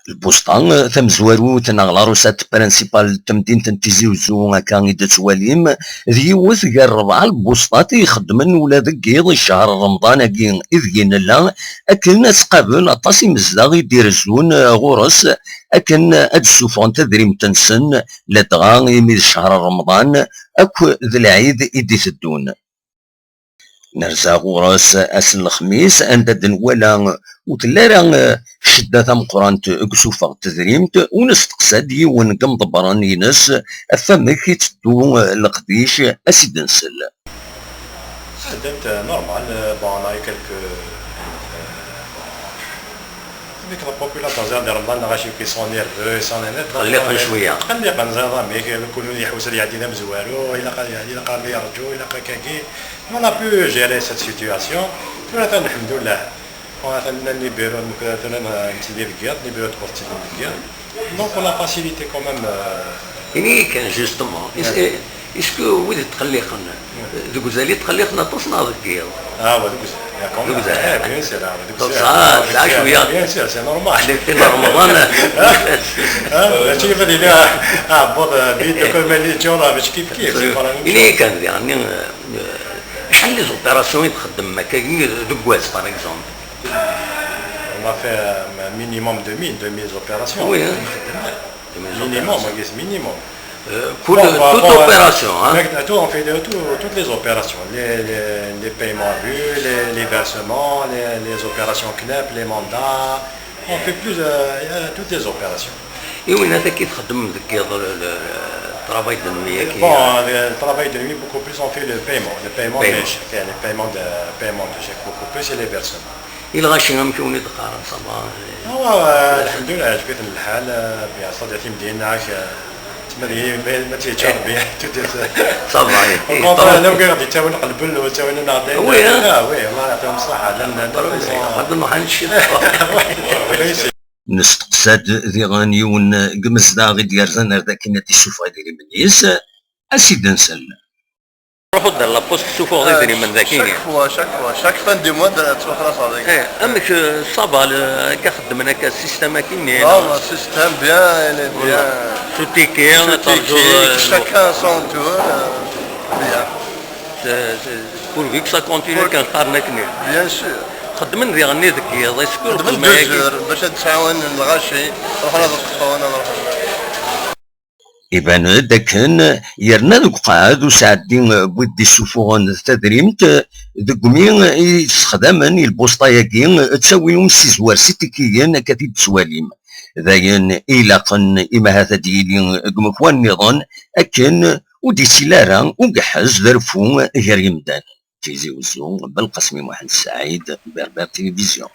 البوسطة تمزواروت ناغ لاروسات برانسيبال تمدينة تيزي وزو هكا إذا تواليم ذيوث كاع 4 البوسطات يخدمن ولا ذكيض شهر رمضان كي إذ لا أكن تقابل أطاس يمزداغ يدير الزون غورس أكن هاد السوفون تدريم تنسن لا دغا يميز شهر رمضان أكو ذي العيد إدي تدون نرزا غوراس أس الخميس أندد ولا وتلا راه شدة تمقرانت كسوفا تدريمت ونستقساد يون كمضبران ينس أفهمك كي تدو القديش أسيد نسل خدمت نورمال بون انا ديك البوبولاسيون ديال رمضان غاشي كيسون نيرفوس قلقن شوية قلقن زعما مي كيكونوا يحوس اللي عندنا مزوارو الا قال يرجعوا الا كاكي اون ا بو جيري سيت سيتوياسيون مثلا الحمد لله مثلا نيبيرو مثلا نتيدي الكير نيبيرو تبورتي الكير دونك اون ا فاسيليتي كو ميم يعني كان جوستومون اسكو ولد تقلقن دوك زالي تقلقنا تصنع الكير دوك زاد بيان سير دوك شويه بيان سير سي نورمال في رمضان ماشي غادي لا عبط بيد كل ملي تجورا باش كيف يعني كان يعني شحال لي زوبيراسيون يتخدم هكا دوكواز باغ اكزومبل on a fait minimum 2000 opérations oui minimum pour toute opération on fait toutes les opérations les paiements vus les versements les opérations CNEP les mandats on fait toutes les opérations et وين هذا كيتخدم ذاك الترافاي د النية كي bon le travail de nuit beaucoup plus on fait le paiement de chèque les paiements de chèque beaucoup plus et les versements إلا غاشي غنمشيو نتقارن صباح الحمد لله عجبت الحال بصديقتي مدينة عاش ما تيتشرب بها صباح انا غادي تا نقلبل وتا نعطي وي الله يعطيهم الصحة هذا المحل الشيء نستقصد ذي غانيون قمزداغي ديال زنر ذاك نتي السوفا ديالي منيس أسيد نسل روحو دار لابوست السوفا ديالي من ذاكين شاك فان دي موا تروح راس هذيك أمك صابا كخدم هناك السيستم كاين سيستم بيان تو تيكي شاكان سون تور بيان بور فيك سا كونتيني كنقارن كني بيان سور خدمن ذي غني ذكي الله يسكر خدمن دوزور باش تساون الغاشي روحنا نقصونا إبان داكن يرنا دوك قاعد وساعدين بودي السفوغون تدريمت دوك مين يستخدمن البوسطة ياكين تساويهم سيزوار سيتيكيين كتيب تسواليم ذاين إلاقن إما هذا ديالي قمكوان نظن أكن ودي سيلارا وقحز ذرفو غير يمدان تيزي وزو بالقسمي محمد سعيد بربر تلفزيون